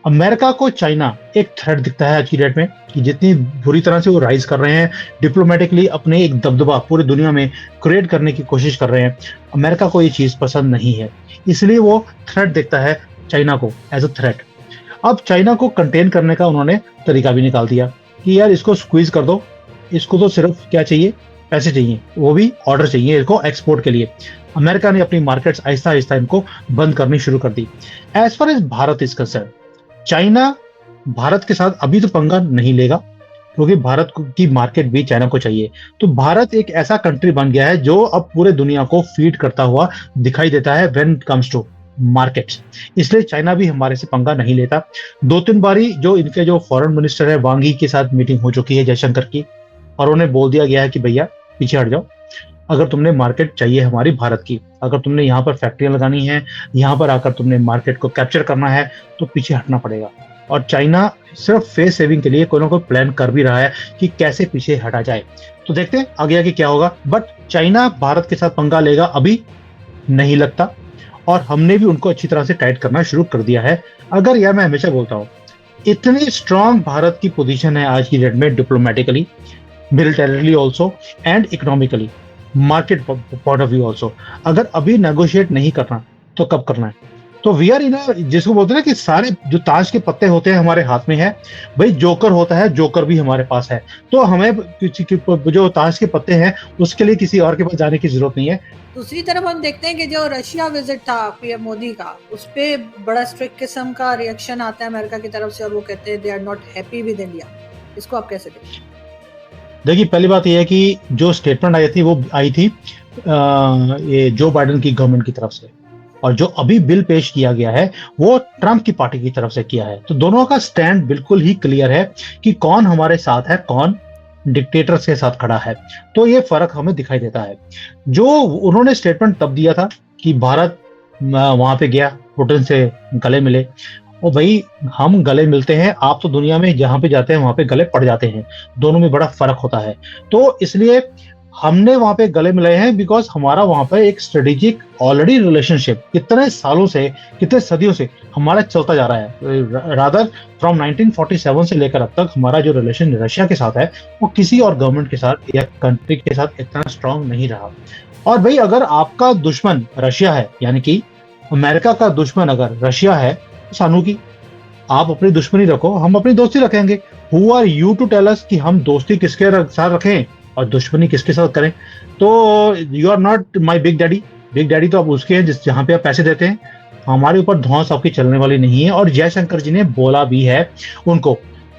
America को China एक threat दिखता है आज की डेट में, कि जितनी बुरी तरह से वो राइज कर रहे हैं डिप्लोमेटिकली, अपने एक दबदबा पूरी दुनिया में क्रिएट करने की कोशिश कर रहे हैं। अमेरिका को ये चीज पसंद नहीं है, इसलिए वो थ्रेट देखता है चाइना को एज अ थ्रेट। अब चाइना को कंटेन करने का उन्होंने तरीका भी निकाल दिया कि यार इसको स्क्वीज कर दो, इसको तो सिर्फ क्या चाहिए, पैसे चाहिए, वो भी ऑर्डर चाहिए इसको एक्सपोर्ट के लिए। अमेरिका ने अपनी मार्केट्स आहिस्ता आहिस्ता इनको बंद करनी शुरू कर दी। As far as Bharat is concern, China Bharat के साथ अभी तो पंगा नहीं लेगा, क्योंकि की मार्केट भी चाइना को चाहिए। तो भारत एक ऐसा कंट्री बन गया है जो अब पूरे दुनिया को फीड करता हुआ दिखाई देता है when it comes to markets. इसलिए चाइना भी हमारे से पंगा नहीं लेता। 2-3 बारी जो इनके जो फॉरेन मिनिस्टर है वांग यी के साथ मीटिंग हो चुकी है जयशंकर की, और उन्हें बोल दिया गया है कि भैया पीछे हट जाओ, अगर तुमने मार्केट चाहिए हमारी भारत की, अगर तुमने यहाँ पर फैक्ट्रियां लगानी है, यहाँ पर आकर तुमने मार्केट को कैप्चर करना है, तो पीछे हटना पड़ेगा। और चाइना सिर्फ फेस सेविंग के लिए कोई ना कोई प्लान कर भी रहा है कि कैसे पीछे हटा जाए। तो देखते हैं आगे आगे क्या होगा, बट चाइना भारत के साथ पंगा लेगा अभी नहीं लगता, और हमने भी उनको अच्छी तरह से टाइट करना शुरू कर दिया है। अगर यार मैं हमेशा बोलता हूँ, इतनी स्ट्रांग भारत की पोजीशन है आज की डेट में, diplomatically, militarily also and economically, market point of view also. अगर अभी नेगोशिएट नहीं करना तो कब करना है? तो वी आर इन, जिसको बोलते हैं ना कि सारे जो ताश के पत्ते होते हैं हमारे हाथ में है, भाई जोकर होता है, जोकर भी हमारे पास है। तो हमें जो ताश के पत्ते हैं उसके लिए किसी और के पास जाने की जरूरत नहीं है। दूसरी तरफ हम देखते हैं कि जो रशिया विजिट था पीएम मोदी का, उस पे बड़ा स्ट्रिक्ट किस्म का रिएक्शन आता है अमेरिका की तरफ से, और वो कहते हैं they are not happy with India. इसको आप कैसे देखते हैं? देखिए, पहली बात यह है कि जो स्टेटमेंट आई थी वो आई थी ये जो बाइडेन की गवर्नमेंट की तरफ से, और जो अभी बिल पेश किया गया है वो ट्रंप की पार्टी की तरफ से किया है। तो दोनों का स्टैंड बिल्कुल ही क्लियर है कि कौन हमारे साथ है, कौन डिक्टेटर्स के साथ खड़ा है। तो ये फर्क हमें दिखाई देता है। जो उन्होंने स्टेटमेंट तब दिया था कि भारत वहां पे गया, पुतिन से गले मिले, और भाई हम गले मिलते हैं, आप तो दुनिया में जहां पे जाते हैं वहां पे गले पड़ जाते हैं, दोनों में बड़ा फर्क होता है। तो इसलिए हमने वहां पे गले मिलाए हैं बिकॉज हमारा वहां पे एक स्ट्रेटेजिक ऑलरेडी रिलेशनशिप कितने सालों से, कितने सदियों से हमारा चलता जा रहा है। रादर फ्रॉम 1947 से लेकर अब तक हमारा जो रिलेशन रशिया के साथ है वो किसी और गवर्नमेंट के साथ या कंट्री के साथ इतना स्ट्रांग नहीं रहा। और भाई अगर आपका दुश्मन रशिया है, यानी कि अमेरिका का दुश्मन अगर रशिया है, तो सानू की आप अपनी दुश्मनी रखो, हम अपनी दोस्ती रखेंगे। Who are you to tell us कि हम दोस्ती किसके साथ रखें और दुश्मनी किसके साथ करें? तो you are not my big daddy. Big daddy तो आप उसके हैं जिस जहां पे आप पैसे देते हैं, हमारे ऊपर धौंस आपकी चलने वाली नहीं है। और जयशंकर जी ने बोला भी है उनको,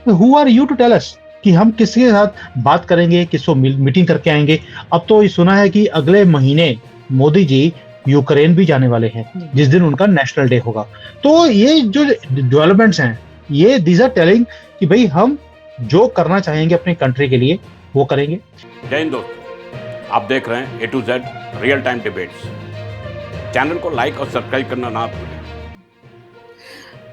who are you to tell us कि हम किसके साथ बात करेंगे, किसको मीटिंग करके आएंगे। अब तो ये सुना है कि अगले महीने मोदी जी यूक्रेन भी जाने वाले हैं, जिस दिन उनका नेशनल डे होगा। तो ये जो डेवलपमेंट्स हैं, ये दीज आर टेलिंग कि भाई हम जो करना चाहेंगे अपनी कंट्री के लिए वो करेंगे। जय हिंद दोस्तों, आप देख रहे हैं A to Z real time debates. Channel को लाइक और सब्सक्राइब करना ना भूलें।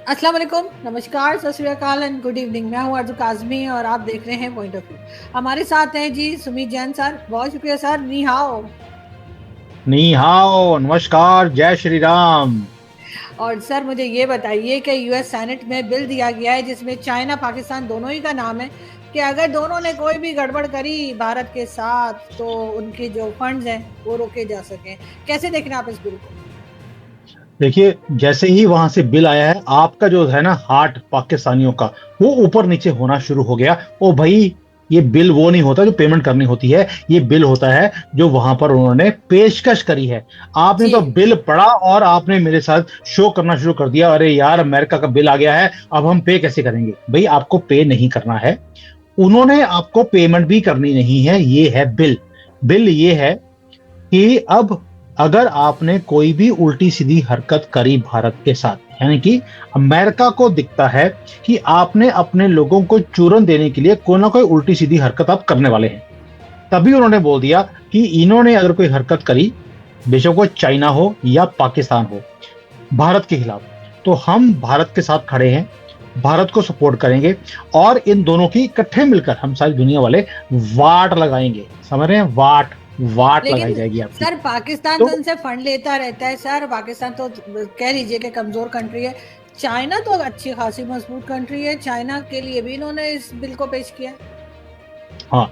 अस्सलाम वालेकुम, नमस्कार, सत श्री अकाल एंड गुड इवनिंग। मैं हूं अर्जु काजमी और आप देख रहे हैं पॉइंट ऑफ व्यू। हमारे साथ हैं जी सुमित जैन सर। बहुत शुक्रिया सर। नी हाओ। नी हाओ, नमस्कार, जय श्री राम। और सर मुझे ये बताइए कि यूएस सेनेट में बिल दिया गया है जिसमें चाइना पाकिस्तान दोनों ही का नाम है, कि अगर दोनों ने कोई भी गड़बड़ करी भारत के साथ तो उनके जो फंड्स हैं वो रोके जा सकें। कैसे देख रहे हैं आप इस बिल को? देखिए, जैसे ही वहां से बिल आया है, आपका जो है ना हार्ट पाकिस्तानियों का वो ऊपर नीचे होना शुरू हो गया। ओ भाई, ये बिल वो नहीं होता जो पेमेंट करनी होती है, ये बिल होता है जो वहां पर उन्होंने पेशकश करी है। आपने तो बिल पढ़ा और आपने मेरे साथ शो करना शुरू कर दिया, अरे यार अमेरिका का बिल आ गया है, अब हम पे कैसे करेंगे? भाई आपको पे नहीं करना है, उन्होंने आपको पेमेंट भी करनी नहीं है, ये है बिल। बिल ये है कि अब अगर आपने कोई भी उल्टी सीधी हरकत करी भारत के साथ, यानी कि अमेरिका को दिखता है कि आपने अपने लोगों को चूरन देने के लिए कोई ना कोई उल्टी सीधी हरकत आप करने वाले हैं, तभी उन्होंने बोल दिया कि इन्होंने अगर कोई हरकत करी, बेशक वो चाइना हो या पाकिस्तान हो, भारत के खिलाफ, तो हम भारत के साथ खड़े हैं, भारत को सपोर्ट करेंगे और इन दोनों की इकट्ठे मिलकर हम सारी दुनिया वाले वाट लगाएंगे। समझ रहे हैं? वाट लगाई जाएगी आपकी। सर पाकिस्तान तो उनसे फंड लेता रहता है सर। पाकिस्तान तो कह लीजिए कि कमजोर कंट्री है। चाइना तो अच्छी खासी मजबूत कंट्री है, चाइना के लिए भी इन्होंने इस बिल को पेश किया। हाँ,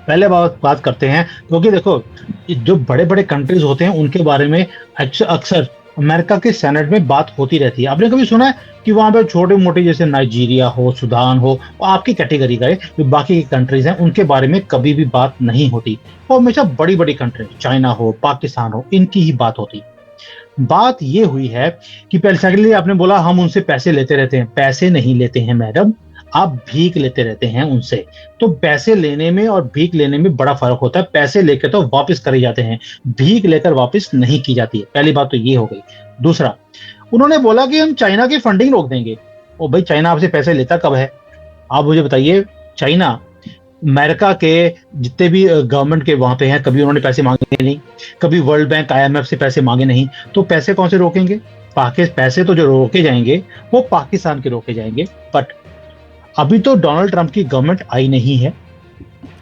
पहले बात करते हैं, क्योंकि देखो जो बड़े बड़े कंट्रीज होते हैं उनके बारे में अक्सर अमेरिका के सेनेट में बात होती रहती है। आपने कभी सुना है कि वहां पे छोटे मोटे जैसे नाइजीरिया हो, सुडान हो, वो आपकी कैटेगरी का है, जो बाकी की कंट्रीज हैं उनके बारे में कभी भी बात नहीं होती। वो हमेशा बड़ी बड़ी कंट्री, चाइना हो, पाकिस्तान हो, इनकी ही बात होती। बात ये हुई है कि पहले सेकंडली आपने बोला हम उनसे पैसे लेते रहते हैं। पैसे नहीं लेते हैं मैडम, आप भीख लेते रहते हैं उनसे। तो पैसे लेने में और भीख लेने में बड़ा फर्क होता है। पैसे लेकर तो वापस करे जाते हैं, भीख लेकर वापस नहीं की जाती है। पहली बात तो ये हो गई। दूसरा, उन्होंने बोला कि हम चाइना की फंडिंग रोक देंगे। ओ भाई, चाइना आपसे पैसे लेता कब है? आप मुझे बताइए। चाइना अमेरिका के जितने भी गवर्नमेंट के वहां पे हैं, कभी उन्होंने पैसे मांगे नहीं, कभी वर्ल्ड बैंक, आईएमएफ से पैसे मांगे नहीं। तो पैसे कौन से रोकेंगे? पैसे तो जो रोके जाएंगे वो पाकिस्तान के रोके जाएंगे। बट अभी तो डोनाल्ड ट्रंप की गवर्नमेंट आई नहीं है।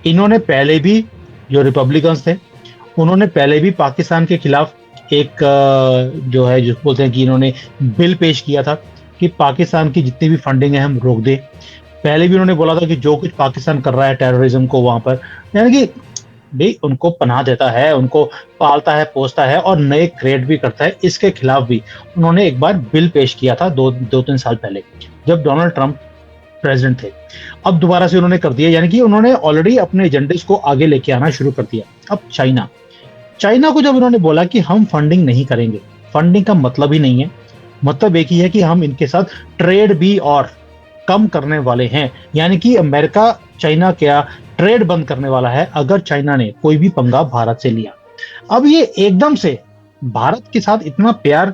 इन्होंने पहले भी, जो रिपब्लिकन्स थे, उन्होंने पहले भी पाकिस्तान के खिलाफ एक जो है, जो बोलते हैं कि इन्होंने बिल पेश किया था कि पाकिस्तान की जितनी भी फंडिंग है हम रोक दें। पहले भी उन्होंने बोला था कि जो कुछ पाकिस्तान कर रहा है टेररिज्म को वहां पर, यानी कि भाई उनको पनाह देता है, उनको पालता है, पोसता है और नए क्रिएट भी करता है, इसके खिलाफ भी उन्होंने एक बार बिल पेश किया था 2-3 साल पहले, जब डोनाल्ड ट्रंप प्रेसिडेंट थे। अब दोबारा से उन्होंने कर दिया, यानी कि उन्होंने ऑलरेडी अपने एजेंडे को आगे लेके आना शुरू कर दिया। अब चाइना चाइना को जब उन्होंने बोला कि हम फंडिंग नहीं करेंगे, फंडिंग का मतलब ही नहीं है, मतलब एक ही है कि हम इनके साथ ट्रेड भी और कम करने वाले हैं। यानी कि अमेरिका चाइना क्या ट्रेड बंद करने वाला है अगर चाइना ने कोई भी पंगा भारत से लिया। अब ये एकदम से भारत के साथ इतना प्यार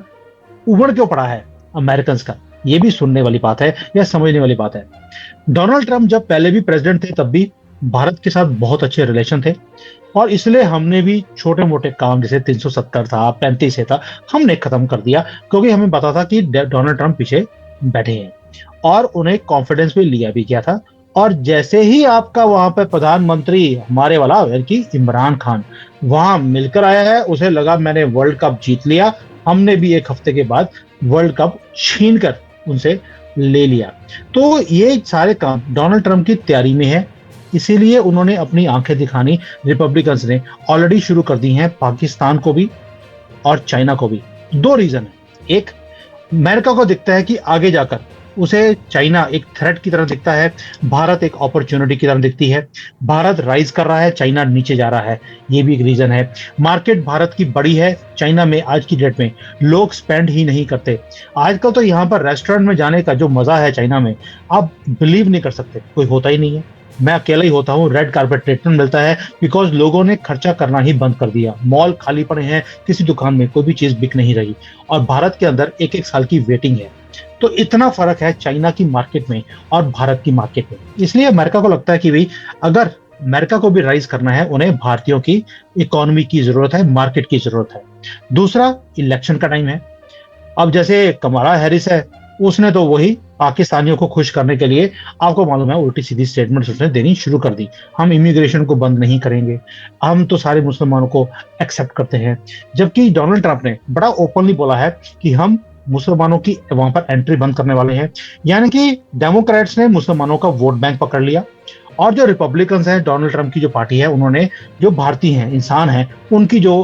उबड़ क्यों पड़ा है अमेरिकन का? ये भी सुनने वाली बात है या समझने वाली बात है। डोनाल्ड ट्रंप जब पहले भी प्रेसिडेंट थे तब भी भारत के साथ बहुत अच्छे रिलेशन थे, और इसलिए हमने भी छोटे मोटे काम जैसे 370 था, 35 था, हमने खत्म कर दिया, क्योंकि हमें पता था कि डोनाल्ड ट्रंप पीछे बैठे हैं और उन्हें कॉन्फिडेंस भी लिया भी गया था। और जैसे ही आपका वहां पर प्रधानमंत्री हमारे वाला यानी कि इमरान खान वहां मिलकर आया है, उसे लगा मैंने वर्ल्ड कप जीत लिया, हमने भी एक हफ्ते के बाद वर्ल्ड कप छीन कर उनसे ले लिया। तो ये सारे काम डोनाल्ड ट्रंप की तैयारी में है, इसीलिए उन्होंने अपनी आंखें दिखानी रिपब्लिकन्स ने ऑलरेडी शुरू कर दी हैं, पाकिस्तान को भी और चाइना को भी। दो रीजन है। एक, अमेरिका को दिखता है कि आगे जाकर उसे चाइना एक थ्रेट की तरह दिखता है, भारत एक अपॉर्चुनिटी की तरह दिखती है। भारत राइज कर रहा है, चाइना नीचे जा रहा है, ये भी एक रीजन है। मार्केट भारत की बड़ी है, चाइना में आज की डेट में लोग स्पेंड ही नहीं करते। आजकल तो यहाँ पर रेस्टोरेंट में जाने का जो मजा है चाइना में, आप बिलीव नहीं कर सकते, कोई होता ही नहीं है। मैं अकेला ही होता हूँ, रेड कारपेट ट्रीटमेंट मिलता है, बिकॉज लोगों ने खर्चा करना ही बंद कर दिया। मॉल खाली पड़े हैं, किसी दुकान में कोई भी चीज बिक नहीं रही, और भारत के अंदर एक एक साल की वेटिंग है। तो इतना फर्क है चाइना की मार्केट में और भारत की मार्केट में। इसलिए अमेरिका को लगता है कि भाई अगर अमेरिका को भी राइज करना है, उन्हें भारतीयों की इकोनॉमी की जरूरत है, मार्केट की जरूरत है। दूसरा, इलेक्शन का टाइम है। अब जैसे कमला हैरिस है, उसने तो वही पाकिस्तानियों को खुश करने के लिए, आपको मालूम है, उल्टी सीधी स्टेटमेंट उसने देनी शुरू कर दी। हम इमिग्रेशन को बंद नहीं करेंगे, हम तो सारे मुसलमानों को एक्सेप्ट करते हैं। जबकि डोनाल्ड ट्रंप ने बड़ा ओपनली बोला है कि हम मुसलमानों की वहां पर एंट्री बंद करने वाले हैं। यानी कि डेमोक्रेट्स ने मुसलमानों का वोट बैंक पकड़ लिया, और जो रिपब्लिकन्स हैं, डोनाल्ड ट्रंप की जो पार्टी है, उन्होंने जो भारतीय हैं, इंसान हैं, उनकी जो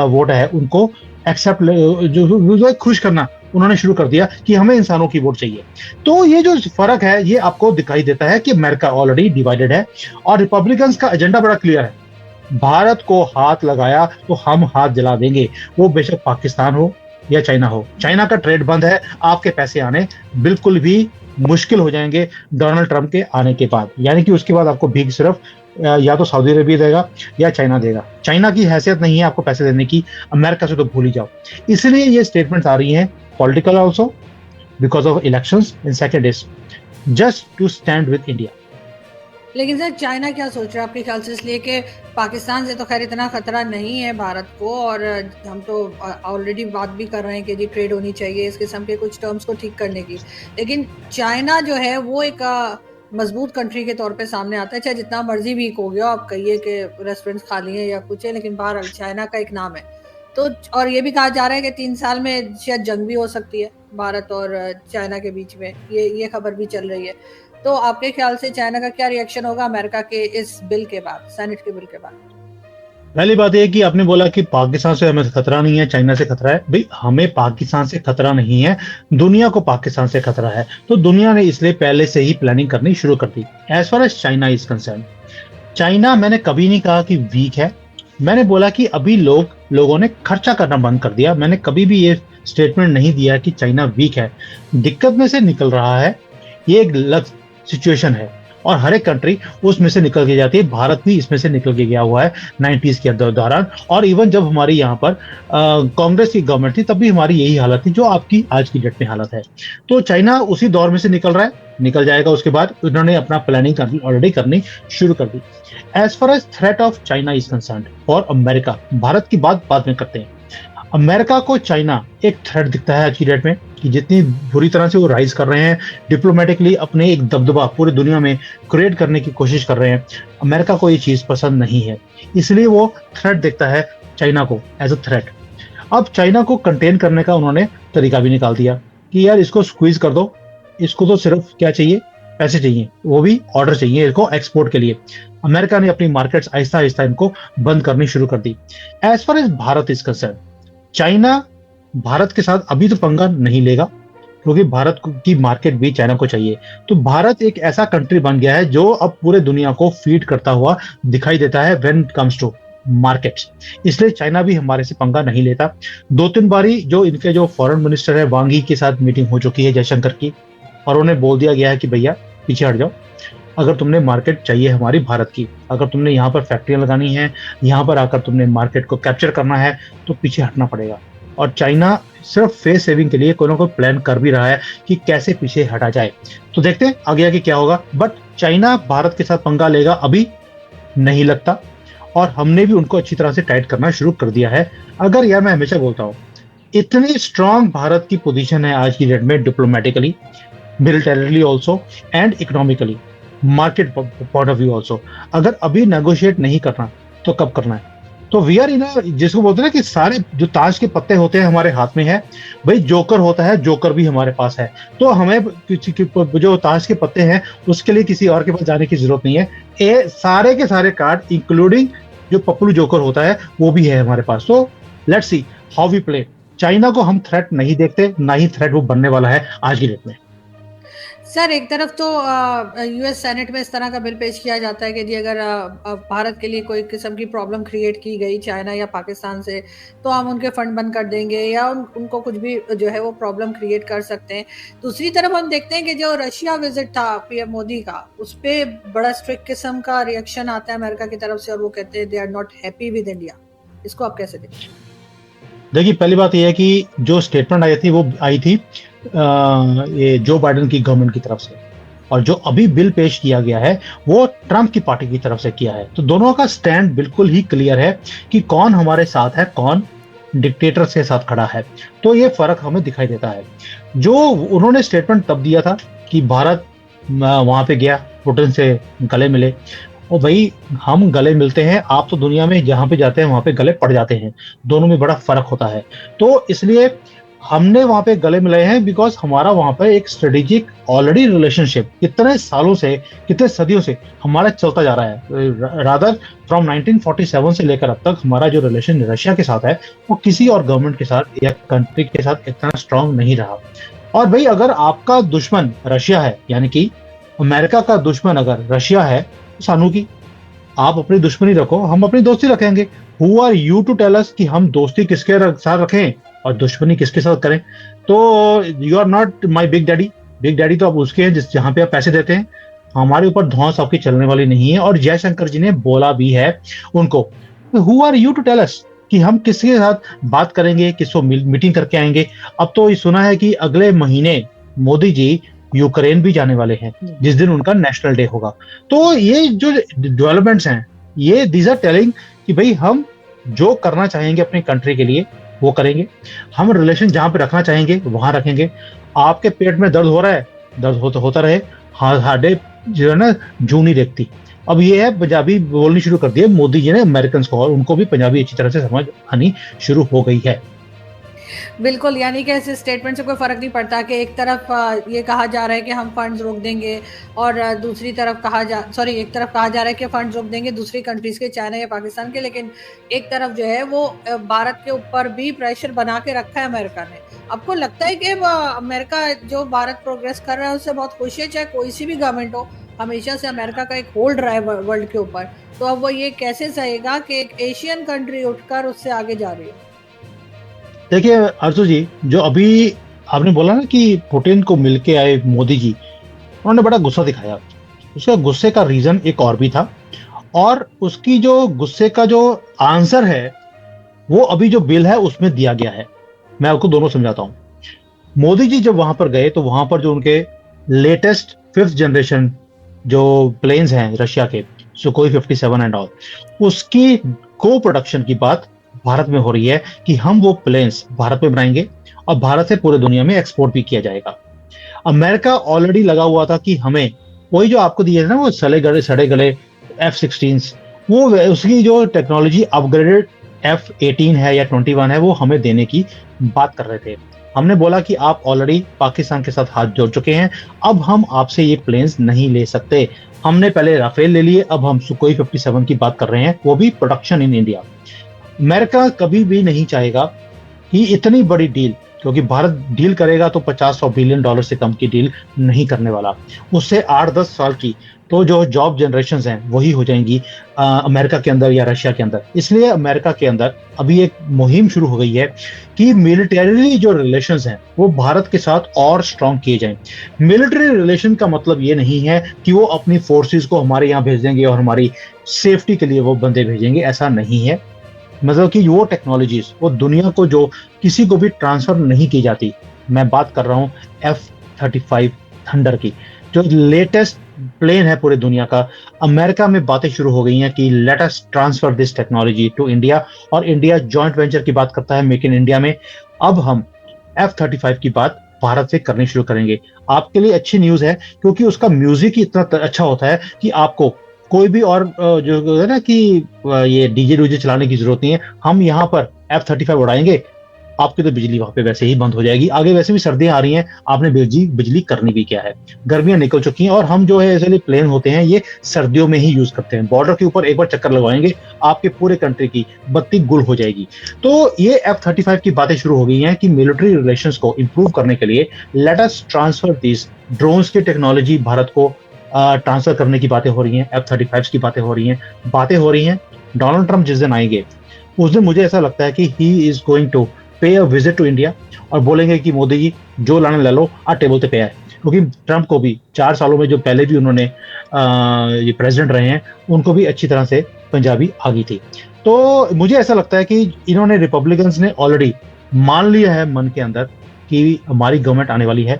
वोट है उनको एक्सेप्ट, जो खुश करना उन्होंने शुरू कर दिया कि हमें इंसानों की वोट चाहिए। तो ये जो फर्क है ये आपको दिखाई देता है कि अमेरिका ऑलरेडी डिवाइडेड है, और रिपब्लिकन्स का एजेंडा बड़ा क्लियर है। भारत को हाथ लगाया तो हम हाथ जला देंगे, वो बेशक पाकिस्तान हो या चाइना हो। चाइना का ट्रेड बंद है, आपके पैसे आने बिल्कुल भी मुश्किल हो जाएंगे डोनाल्ड ट्रंप के आने के बाद। यानी कि उसके बाद आपको भीख सिर्फ या तो सऊदी अरेबिया देगा या चाइना देगा। चाइना की हैसियत नहीं है आपको पैसे देने की, अमेरिका से तो भूल ही जाओ। इसलिए ये स्टेटमेंट्स आ रही हैं, political also because of elections, and second is just to stand with India. लेकिन सर चाइना क्या सोच रहा है आपके ख्याल से? इसलिए कि पाकिस्तान से तो खैर इतना खतरा नहीं है भारत को, और हम तो ऑलरेडी बात भी कर रहे हैं कि जी ट्रेड होनी चाहिए, इस किस्म के कुछ टर्म्स को ठीक करने की। लेकिन चाइना जो है वो एक मजबूत कंट्री के तौर पे सामने आता है, चाहे जितना मर्जी वीक हो गया, आप कहिए कि रेस्टोरेंट्स खाली हैं या कुछ है, लेकिन बहरहाल चाइना का एक नाम है। तो और ये भी कहा जा रहा है कि 3 साल में शायद जंग भी हो सकती है भारत और चाइना के बीच में, ये खबर भी चल रही है। तो आपके ख्याल से चाइना का क्या रिएक्शन होगा अमेरिका के इस बिल के बाद, सेनेट के बिल के बाद? पहली बात यह कि आपने बोला कि पाकिस्तान से हमें खतरा नहीं है, चाइना से खतरा है। भाई हमें पाकिस्तान से खतरा नहीं है, दुनिया को पाकिस्तान से खतरा है। तो दुनिया ने इसलिए पहले से ही प्लानिंग करनी शुरू कर दी। As far as China is concern, China मैंने कभी नहीं कहा कि वीक है। मैंने बोला कि अभी लोगों ने खर्चा करना बंद कर दिया। मैंने कभी भी ये स्टेटमेंट नहीं दिया कि चाइना वीक है। दिक्कत में से निकल रहा है, ये एक अलग सिचुएशन है और हर एक कंट्री उसमें से निकल के जाती है। भारत भी इसमें से निकल के गया हुआ है 90s के दौरान। और इवन जब हमारी यहाँ पर कांग्रेस की गवर्नमेंट थी तब भी हमारी यही हालत थी जो आपकी आज की डेट में हालत है। तो चाइना उसी दौर में से निकल रहा है, निकल जाएगा। उसके बाद उन्होंने अपना प्लानिंग ऑलरेडी करनी शुरू कर दी। As far as threat of China is concern for America, Bharat की बात बाद में करते हैं। अमेरिका को चाइना एक थ्रेट दिखता है आज की डेट में कि जितनी बुरी तरह से वो राइज कर रहे हैं, डिप्लोमेटिकली अपने एक दबदबा पूरी दुनिया में क्रिएट करने की कोशिश कर रहे हैं। अमेरिका को ये चीज पसंद नहीं है, इसलिए वो थ्रेट देखता है चाइना को एज अ थ्रेट। अब चाइना को कंटेन करने का उन्होंने तरीका भी निकाल दिया कि यार इसको स्क्वीज कर दो, इसको तो सिर्फ क्या चाहिए, पैसे चाहिए, वो भी ऑर्डर चाहिए इसको एक्सपोर्ट के लिए। अमेरिका ने अपनी मार्केट्स आहिस्ता आहिस्ता इनको बंद करनी शुरू कर दी। As far as Bharat is concern, China Bharat के साथ अभी तो पंगा नहीं लेगा क्योंकि भारत की मार्केट भी चाइना को चाहिए। तो भारत एक ऐसा कंट्री बन गया है जो अब पूरे दुनिया को फीड करता हुआ दिखाई देता है when it comes to markets. इसलिए चाइना भी हमारे से पंगा नहीं लेता। 2-3 बारी जो इनके जो फॉरेन मिनिस्टर है वांग यी के साथ मीटिंग हो चुकी है जयशंकर की, और उन्हें बोल दिया गया है कि भैया पीछे हट जाओ, अगर तुमने मार्केट चाहिए हमारी भारत की, अगर तुमने यहाँ पर फैक्ट्रियां लगानी है, यहाँ पर आकर तुमने मार्केट को कैप्चर करना है तो पीछे हटना पड़ेगा। और चाइना सिर्फ फेस सेविंग के लिए कोई ना कोई प्लान कर भी रहा है कि कैसे पीछे हटा जाए। तो देखते हैं आगे आगे क्या होगा। बट चाइना भारत के साथ पंगा लेगा अभी नहीं लगता, और हमने भी उनको अच्छी तरह से टाइट करना शुरू कर दिया है। अगर यार मैं हमेशा बोलता हूँ, इतनी स्ट्रांग भारत की पोजीशन है आज की डेट में, diplomatically, militarily also and economically, market point of view also. अगर अभी नेगोशिएट नहीं करना तो कब करना है? तो वी आर इन, जिसको बोलते हैं ना कि सारे जो ताश के पत्ते होते हैं हमारे हाथ में है। भाई जोकर होता है, जोकर भी हमारे पास है। तो हमें जो ताश के पत्ते हैं उसके लिए किसी और के पास जाने की जरूरत नहीं है। ये सारे के सारे कार्ड इंक्लूडिंग जो पप्पू जोकर होता है वो भी है हमारे पास। तो let's see how we play. China को हम थ्रेट नहीं देखते, ना ही थ्रेट वो बनने वाला है आज की डेट में। सर एक तरफ तो यूएस सेनेट में इस तरह का बिल पेश किया जाता है कि जी अगर भारत के लिए कोई किस्म की प्रॉब्लम क्रिएट की गई चाइना या पाकिस्तान से तो हम उनके फंड बंद कर देंगे या उनको कुछ भी जो है वो प्रॉब्लम क्रिएट कर सकते हैं। दूसरी तरफ हम देखते हैं कि जो रशिया विजिट था पीएम मोदी का, उस पर बड़ा स्ट्रिक्ट किस्म का रिएक्शन आता है अमेरिका की तरफ से और वो कहते हैं they are not happy with India. इसको आप कैसे देखते हैं? देखिए पहली बात यह है कि जो स्टेटमेंट आई थी वो आई थी ये जो बाइडेन की गवर्नमेंट की तरफ से, और जो अभी बिल पेश किया गया है वो ट्रंप की पार्टी की तरफ से किया है। तो दोनों का स्टैंड बिल्कुल ही क्लियर है कि कौन हमारे साथ है, कौन डिक्टेटर के साथ खड़ा है। तो ये फर्क हमें दिखाई देता है। जो उन्होंने स्टेटमेंट तब दिया था कि भारत वहां पे गया, पुतिन से गले मिले, और भाई हम गले मिलते हैं, आप तो दुनिया में जहां पे जाते हैं वहां पे गले पड़ जाते हैं, दोनों में बड़ा फर्क होता है। तो इसलिए हमने वहां पे गले मिलाए हैं बिकॉज हमारा वहां पे एक स्ट्रेटेजिक ऑलरेडी रिलेशनशिप कितने सालों से, कितने सदियों से हमारा चलता जा रहा है। रादर फ्रॉम 1947 से लेकर अब तक हमारा जो रिलेशन रशिया के साथ है वो किसी और गवर्नमेंट के साथ या कंट्री के साथ इतना स्ट्रांग नहीं रहा। और भाई अगर आपका दुश्मन रशिया है, यानी कि अमेरिका का दुश्मन अगर रशिया है, तो सानू की आप अपनी दुश्मनी रखो, हम अपनी दोस्ती रखेंगे। Who are you to tell us कि हम दोस्ती किसके साथ रखें और दुश्मनी किसके साथ करें? तो you are not my big daddy. Big daddy तो आप उसके हैं जहां पे आप पैसे देते हैं। हमारे ऊपर धौंस आपकी चलने वाली नहीं है। और जयशंकर जी ने बोला भी है उनको, who are you to tell us कि हम किसके साथ बात करेंगे, किसको मीटिंग करके आएंगे। अब तो ये सुना है कि अगले महीने मोदी जी यूक्रेन भी जाने वाले हैं जिस दिन उनका नेशनल डे होगा। तो ये जो डेवलपमेंट्स हैं ये दीज आर टेलिंग कि भाई हम जो करना चाहेंगे अपनी कंट्री के लिए वो करेंगे, हम रिलेशन जहां पे रखना चाहेंगे वहां रखेंगे। आपके पेट में दर्द हो रहा है, दर्द होता रहे, हाडे जो है ना जूनी व्यक्ति। अब ये है पंजाबी बोलनी शुरू कर दी है मोदी जी ने अमेरिकन को, और उनको भी पंजाबी अच्छी तरह से समझ आनी शुरू हो गई है। बिल्कुल, यानी कि इस स्टेटमेंट से कोई फ़र्क नहीं पड़ता कि एक तरफ ये कहा जा रहा है कि हम फंड्स रोक देंगे और दूसरी तरफ एक तरफ कहा जा रहा है कि फंड्स रोक देंगे दूसरी कंट्रीज़ के, चाइना या पाकिस्तान के, लेकिन एक तरफ जो है वो भारत के ऊपर भी प्रेशर बना के रखा है अमेरिका ने। आपको लगता है कि अमेरिका जो भारत प्रोग्रेस कर रहा है उससे बहुत खुश है, चाहे कोई सी भी गवर्नमेंट हो? हमेशा से अमेरिका का एक होल्ड रहा है वर्ल्ड के ऊपर, तो अब वो ये कैसे सहेगा कि एक एशियन कंट्री उठकर उससे आगे जा रही है? देखिए अर्जुन जी, जो अभी आपने बोला ना कि पुतिन को मिलके आए मोदी जी, उन्होंने बड़ा गुस्सा दिखाया। उसका गुस्से का रीजन एक और भी था, और उसकी जो गुस्से का जो आंसर है वो अभी जो बिल है उसमें दिया गया है। मैं आपको दोनों समझाता हूँ। मोदी जी जब वहां पर गए तो वहां पर जो उनके लेटेस्ट 5th जनरेशन जो प्लेन्स हैं रशिया के, सुकोई 57 एंड ऑल, उसकी को प्रोडक्शन की बात भारत में हो रही है कि हम वो प्लेन्स भारत में बनाएंगे और भारत से पूरे दुनिया में एक्सपोर्ट भी किया जाएगा। अमेरिका ऑलरेडी लगा हुआ था कि हमें वही जो आपको दिए थे ना, वो सड़े गले F-16, वो उसकी जो टेक्नोलॉजी अपग्रेडेड F-18 है या 21 है, वो हमें देने की बात कर रहे थे। हमने बोला कि आप ऑलरेडी पाकिस्तान के साथ हाथ जोड़ चुके हैं, अब हम आपसे ये प्लेन्स नहीं ले सकते। हमने पहले राफेल ले लिए, अब हम सुकोई 57 की बात कर रहे हैं, वो भी प्रोडक्शन इन इंडिया। अमेरिका कभी भी नहीं चाहेगा कि इतनी बड़ी डील, क्योंकि भारत डील करेगा तो 50-100 बिलियन डॉलर से कम की डील नहीं करने वाला। उससे 8-10 साल की तो जो जॉब जनरेशंस हैं वही हो जाएंगी अमेरिका के अंदर या रशिया के अंदर। इसलिए अमेरिका के अंदर अभी एक मुहिम शुरू हो गई है कि मिलिटरी जो रिलेशंस हैं वो भारत के साथ और स्ट्रांग किए जाएं। मिलिट्री रिलेशन का मतलब ये नहीं है कि वो अपनी फोर्सेस को हमारे यहाँ भेज देंगे और हमारी सेफ्टी के लिए वो बंदे भेजेंगे, ऐसा नहीं है। मतलब कि वो टेक्नोलॉजीज वो दुनिया को जो किसी को भी ट्रांसफर नहीं की जाती। मैं बात कर रहा हूँ F-35 थंडर की, जो लेटेस्ट प्लेन है पूरे दुनिया का। अमेरिका में बातें शुरू हो गई हैं कि let us transfer this technology to India, और इंडिया जॉइंट वेंचर की बात करता है मेक इन इंडिया में। अब हम F-35 की बात भारत से करनी शुरू करेंगे। आपके लिए अच्छी न्यूज है, क्योंकि उसका म्यूजिक ही इतना अच्छा होता है कि आपको कोई भी और जो है ना कि ये डीजे चलाने की जरूरत नहीं है। हम यहाँ पर F-35 उड़ाएंगे, आपकी तो बिजली वहां पे वैसे ही बंद हो जाएगी। आगे वैसे भी सर्दियां आ रही हैं, आपने बिजली करनी भी क्या है, गर्मियां निकल चुकी हैं, और हम जो है इसलिए प्लेन होते हैं ये सर्दियों में ही यूज करते हैं। बॉर्डर के ऊपर एक बार चक्कर लगवाएंगे, आपके पूरे कंट्री की बत्ती गुल हो जाएगी। तो ये F-35 की बातें शुरू हो गई हैं कि मिलिट्री रिलेशंस को इंप्रूव करने के लिए late us transfer this drones की टेक्नोलॉजी भारत को ट्रांसफर करने की बातें हो रही हैं, F-35 की बातें हो रही हैं। डोनाल्ड ट्रंप जिस दिन आएंगे उस दिन मुझे ऐसा लगता है कि ही इज गोइंग टू पे अ विजिट टू इंडिया, और बोलेंगे कि मोदी जी जो लाना ले लो, टेबल पे है। क्योंकि ट्रंप को भी 4 सालों में जो पहले भी उन्होंने ये प्रेसिडेंट रहे हैं, उनको भी अच्छी तरह से पंजाबी आ गई थी। तो मुझे ऐसा लगता है कि इन्होंने रिपब्लिकन्स ने ऑलरेडी मान लिया है मन के अंदर कि हमारी गवर्नमेंट आने वाली है,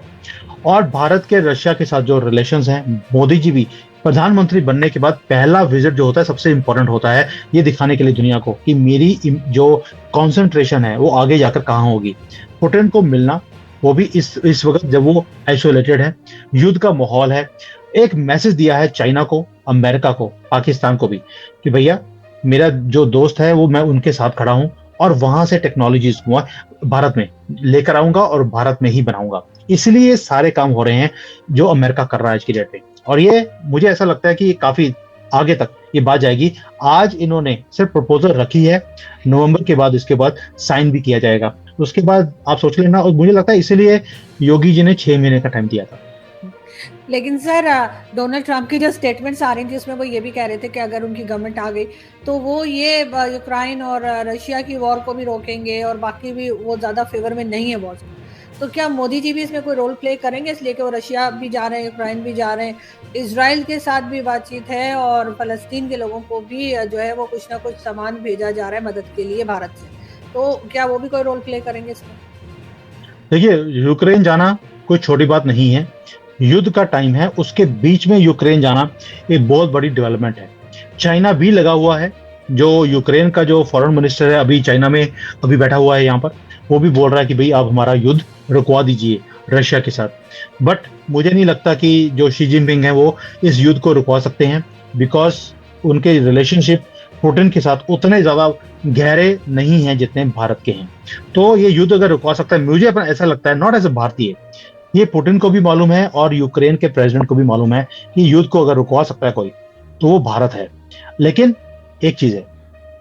और भारत के रशिया के साथ जो रिलेशंस हैं, मोदी जी भी प्रधानमंत्री बनने के बाद पहला विजिट जो होता है सबसे इंपॉर्टेंट होता है ये दिखाने के लिए दुनिया को कि मेरी जो कंसंट्रेशन है वो आगे जाकर कहाँ होगी। पुतिन को मिलना, वो भी इस वक्त जब वो आइसोलेटेड है, युद्ध का माहौल है, एक मैसेज दिया है चाइना को, अमेरिका को, पाकिस्तान को भी कि भैया मेरा जो दोस्त है वो मैं उनके साथ खड़ा हूं, और वहां से टेक्नोलॉजीज भारत में लेकर आऊंगा और भारत में ही बनाऊंगा। इसलिए ये सारे काम हो रहे हैं जो अमेरिका कर रहा है आज की डेट में, और ये मुझे ऐसा लगता है कि ये काफी आगे तक ये बात जाएगी। आज इन्होंने सिर्फ प्रपोजल रखी है, नवंबर के बाद इसके बाद साइन भी किया जाएगा, उसके बाद आप सोच लेना। और मुझे लगता है इसीलिए योगी जी ने 6 महीने का टाइम दिया था। लेकिन सर डोनाल्ड ट्रंप की जो स्टेटमेंट्स आ रही थी उसमें वो ये भी कह रहे थे कि अगर उनकी गवर्नमेंट आ गई तो वो ये यूक्रेन और रशिया की वॉर को भी रोकेंगे, और बाकी भी वो ज़्यादा फेवर में नहीं है वॉर। तो क्या मोदी जी भी इसमें कोई रोल प्ले करेंगे, इसलिए कि वो रशिया भी जा रहे हैं, यूक्रेन भी जा रहे हैं, इजराइल के साथ भी बातचीत है, और फलस्तीन के लोगों को भी जो है वो कुछ ना कुछ सामान भेजा जा रहा है मदद के लिए भारत से, तो क्या वो भी कोई रोल प्ले करेंगे इसमें? देखिए, यूक्रेन जाना कोई छोटी बात नहीं है, युद्ध का टाइम है, उसके बीच में यूक्रेन जाना एक बहुत बड़ी डेवलपमेंट है। चाइना भी लगा हुआ है, जो यूक्रेन का जो फॉरेन मिनिस्टर है अभी चाइना में अभी बैठा हुआ है यहाँ पर, वो भी बोल रहा है कि भाई आप हमारा युद्ध रुकवा दीजिए। रशिया के साथ। बट मुझे नहीं लगता कि जो शी जिनपिंग है वो इस युद्ध को रुकवा सकते हैं, बिकॉज उनके रिलेशनशिप पुतिन के साथ उतने ज्यादा गहरे नहीं हैं जितने भारत के हैं। तो ये युद्ध अगर रुकवा सकता है, मुझे अपना ऐसा लगता है, नॉट एज ए भारतीय, ये पुतिन को भी मालूम है और यूक्रेन के प्रेसिडेंट को भी मालूम है कि युद्ध को अगर रुकवा सकता है कोई तो वो भारत है। लेकिन एक चीज है,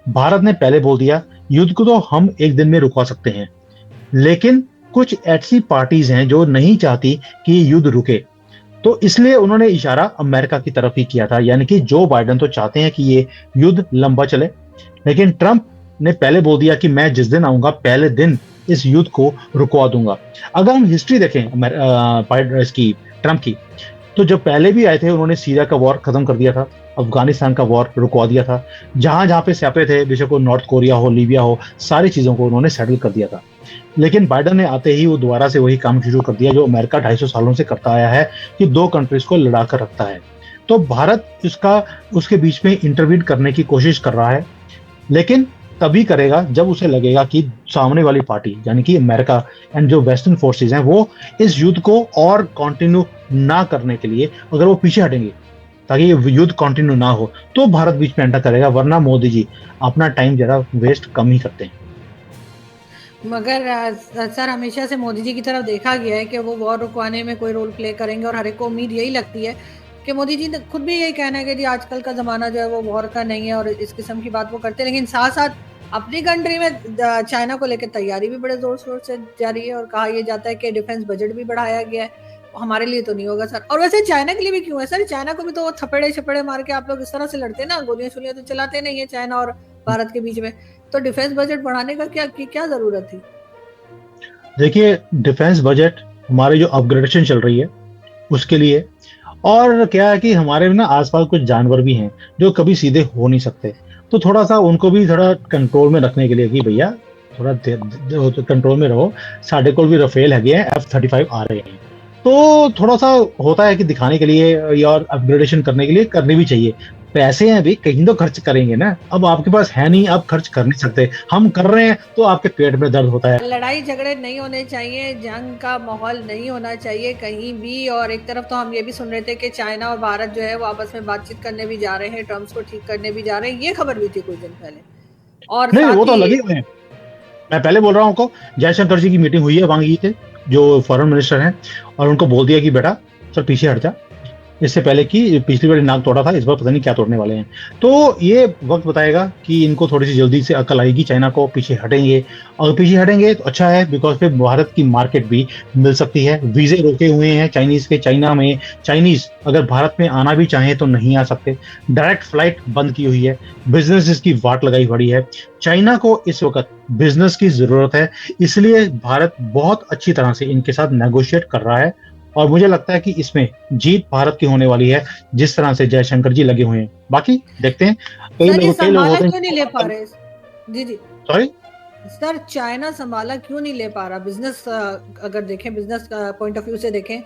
भारत ने पहले बोल दिया युद्ध को तो हम एक दिन में रुकवा सकते हैं, लेकिन कुछ ऐसी पार्टीज हैं जो नहीं चाहती कि युद्ध रुके, तो इसलिए उन्होंने इशारा अमेरिका की तरफ ही किया था। यानी कि जो बाइडेन तो चाहते हैं कि ये युद्ध लंबा चले, लेकिन ट्रंप ने पहले बोल दिया कि मैं जिस दिन आऊंगा पहले दिन इस युद्ध को रुकवा दूंगा। अगर हम हिस्ट्री देखें इसकी ट्रंप की, तो जब पहले भी आए थे उन्होंने सीरिया का वॉर खत्म कर दिया था, अफगानिस्तान का वॉर रुकवा दिया था, जहां जहां पे स्यापे थे, बेशक वो नॉर्थ कोरिया हो, लीबिया हो, सारी चीजों को उन्होंने सेटल कर दिया था। लेकिन बाइडेन ने आते ही वो दोबारा से वही काम शुरू कर दिया जो अमेरिका 250 सालों से करता आया है कि दो कंट्रीज को लड़ा कर रखता है। तो भारत उसके बीच में इंटरवीन करने की कोशिश कर रहा है, लेकिन तभी करेगा जब उसे लगेगा कि सामने वाली पार्टी यानी कि अमेरिका एंड जो वेस्टर्न फोर्सेस हैं वो इस युद्ध को और कंटिन्यू ना करने के लिए अगर वो पीछे हटेंगे ताकि ये युद्ध कंटिन्यू ना हो, तो भारत बीच में एंटर करेगा। वरना मोदी जी अपना टाइम जरा वेस्ट कम ही करते हैं। मगर सर हमेशा से मोदी जी की तरफ देखा गया है कि वो वॉर रुकवाने में कोई रोल प्ले करेंगे, और हर एक को उम्मीद यही लगती है कि मोदी जी खुद भी यही कहना है कि जी आजकल का ज़माना जो है वो वॉर का नहीं है, और इस किस्म की बात वो करते हैं। लेकिन साथ साथ अपनी कंट्री में चाइना को लेकर तैयारी भी बड़े जोर शोर से जारी है, और कहा यह जाता है कि डिफेंस बजट भी बढ़ाया गया है। हमारे लिए तो नहीं होगा सर, और वैसे चाइना के लिए भी क्यों है सर? चाइना को भी तो थपेड़े छपेड़े मार के आप लोग इस तरह से लड़ते हैं ना, गोलियां शोलियां तो चलाते नहीं है चाइना और भारत के बीच में, तो डिफेंस बजट बढ़ाने का क्या जरूरत थी? देखिए, डिफेंस बजट हमारे जो अपग्रेडेशन चल रही है उसके लिए, और क्या है कि हमारे ना आसपास कुछ जानवर भी हैं जो कभी सीधे हो नहीं सकते, तो थोड़ा सा उनको भी थोड़ा कंट्रोल में रखने के लिए कि भैया थोड़ा कंट्रोल में रहो। साढ़े को भी रफेल है, F-35 आ रहे हैं, तो थोड़ा सा होता है कि दिखाने के लिए या अपग्रेडेशन करने के लिए करनी भी चाहिए। पैसे हैं भी, कहीं तो खर्च करेंगे ना। अब आपके पास है नहीं, आप खर्च कर नहीं सकते, हम कर रहे हैं तो आपके पेट में दर्द होता है। लड़ाई झगड़े नहीं होने चाहिए, जंग का माहौल नहीं होना चाहिए कहीं भी। और एक तरफ तो हम ये भी सुन रहे थे कि चाइना और भारत जो है वो आपस में बातचीत करने भी जा रहे हैं, टर्म्स को ठीक करने भी जा रहे हैं, ये खबर भी थी कुछ दिन पहले। और नहीं, वो तो लगे हुए हैं। मैं पहले बोल रहा हूँ आपको, जयशंकर जी की मीटिंग हुई है वांग यी थे जो फॉरेन मिनिस्टर हैं, और उनको बोल दिया कि बेटा सर पीछे हट जा। इससे पहले कि पिछली बार नाक तोड़ा था, इस बार पता नहीं क्या तोड़ने वाले हैं। तो ये वक्त बताएगा कि इनको थोड़ी सी जल्दी से अकल आएगी, चाइना को पीछे हटेंगे। और पीछे हटेंगे तो अच्छा है, बिकॉज फिर भारत की मार्केट भी मिल सकती है। वीजे रोके हुए हैं चाइनीज के चाइना में, चाइनीज अगर भारत में आना भी चाहें तो नहीं आ सकते। डायरेक्ट फ्लाइट बंद की हुई है, बिजनेस की वाट लगाई पड़ी है। चाइना को इस वक्त बिजनेस की जरूरत है, इसलिए भारत बहुत अच्छी तरह से इनके साथ नेगोशिएट कर रहा है, और मुझे लगता है कि इसमें जीत भारत की होने वाली है, जिस तरह से जयशंकर जी लगे हुए हैं। बाकी देखते हैं। कई लोग होते हैं, क्यों नहीं ले पा रहे? जी सॉरी सर, चाइना संभाला क्यों नहीं ले पा रहा? बिजनेस अगर देखें, बिजनेस पॉइंट ऑफ व्यू से देखें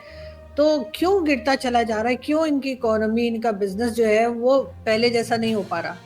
तो क्यों गिरता चला जा रहा है? क्यों इनकी इकोनॉमी, इनका बिजनेस जो है वो पहले जैसा नहीं हो पा रहा?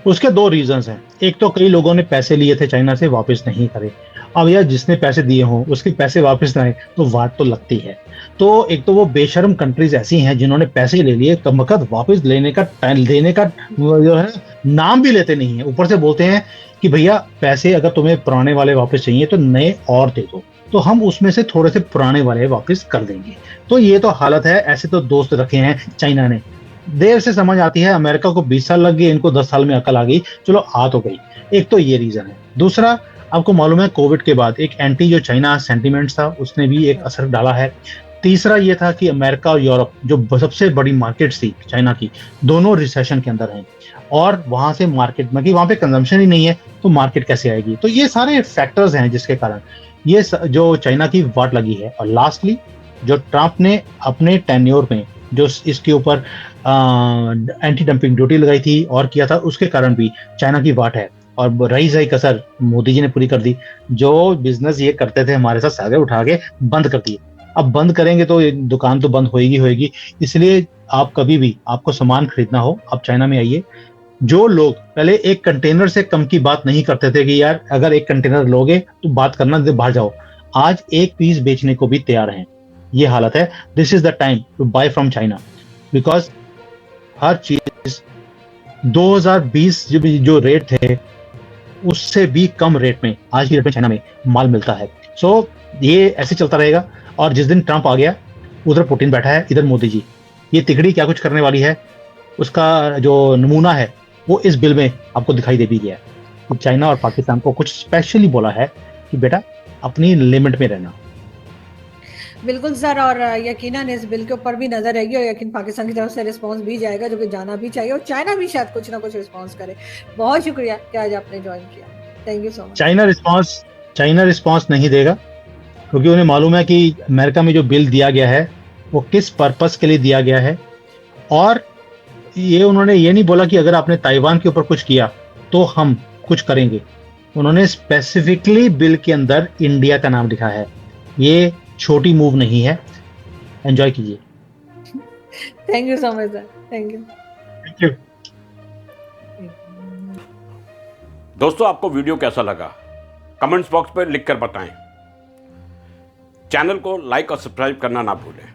उसके दो रीजंस हैं। एक तो कई लोगों ने पैसे लिए थे चाइना से, वापस नहीं करे। अब यार जिसने पैसे दिए हों उसके पैसे वापस ना आए तो वाट तो लगती है। तो एक तो वो बेशर्म कंट्रीज ऐसी हैं जिन्होंने पैसे ले लिए, कमबख्त वापस लेने का देने का जो है नाम भी लेते नहीं है। ऊपर से बोलते हैं कि भैया पैसे अगर तुम्हें पुराने वाले वापस चाहिए तो नए और दे दो, तो हम उसमें से थोड़े से पुराने वाले वापस कर देंगे। तो ये तो हालत है। ऐसे तो दोस्त रखे हैं चाइना ने। देर से समझ आती है, अमेरिका को 20 साल लग गए, इनको 10 साल में अकल आ गई, चलो आ तो गई। एक तो ये रीजन है। दूसरा, आपको मालूम है कोविड के बाद एक एंटी जो चाइना सेंटीमेंट्स था उसने भी एक असर डाला है। तीसरा ये था कि अमेरिका और यूरोप जो सबसे बड़ी मार्केट्स थी चाइना की, दोनों रिसेशन के अंदर हैं, और वहां से मार्केट में कि वहां पे कंजम्पशन ही नहीं है तो मार्केट कैसे आएगी। तो ये सारे फैक्टर्स हैं जिसके कारण ये जो चाइना की वाट लगी है। और लास्टली जो ट्रंप ने अपने टेन्योर में जो इसके ऊपर एंटी डंपिंग ड्यूटी लगाई थी और किया था, उसके कारण भी चाइना की वाट है। और रही सही कसर मोदी जी ने पूरी कर दी। जो बिजनेस ये करते थे हमारे साथ, सारे उठा के बंद कर दिए। अब बंद करेंगे तो दुकान तो बंद होएगी। इसलिए आप कभी भी आपको सामान खरीदना हो, आप चाइना में आइए। जो लोग पहले एक कंटेनर से कम की बात नहीं करते थे कि यार अगर एक कंटेनर लोगे तो बात करना बाहर जाओ, आज एक पीस बेचने को भी तैयार हैं। ये हालत है। This is the time to buy from China, because हर चीज 2020 जो रेट थे उससे भी कम रेट में आज की डेट में चाइना में माल मिलता है। सो ये ऐसे चलता रहेगा। और जिस दिन ट्रंप आ गया, उधर पुतिन बैठा है, इधर मोदी जी। ये तिकड़ी क्या कुछ करने वाली है, उसका जो नमूना है वो इस बिल में आपको दिखाई दे भी गया है। चाइना और पाकिस्तान को कुछ स्पेशली बोला है कि बेटा अपनी लिमिट में रहना। बिल्कुल सर, और यकीनन इस बिल के ऊपर भी नजर रहेगी और यकीन पाकिस्तान की तरफ से रिस्पांस भी जाएगा, जो कि जाना भी चाहिए, और चाइना भी शायद कुछ ना कुछ रिस्पांस करे। बहुत शुक्रिया कि आज आपने ज्वाइन किया। Thank you so much. China response नहीं देगा, क्योंकि उन्हें मालूम है कि अमेरिका में जो बिल दिया गया है वो किस पर्पस के लिए दिया गया है। और ये उन्होंने ये नहीं बोला कि अगर आपने ताइवान के ऊपर कुछ किया तो हम कुछ करेंगे। उन्होंने स्पेसिफिकली बिल के अंदर इंडिया का नाम लिखा है। ये छोटी मूव नहीं है। एंजॉय कीजिए। Thank you so much sir. Thank you. Thank you. दोस्तों, आपको वीडियो कैसा लगा कमेंट्स बॉक्स पर लिखकर बताएं। चैनल को लाइक और सब्सक्राइब करना ना भूलें।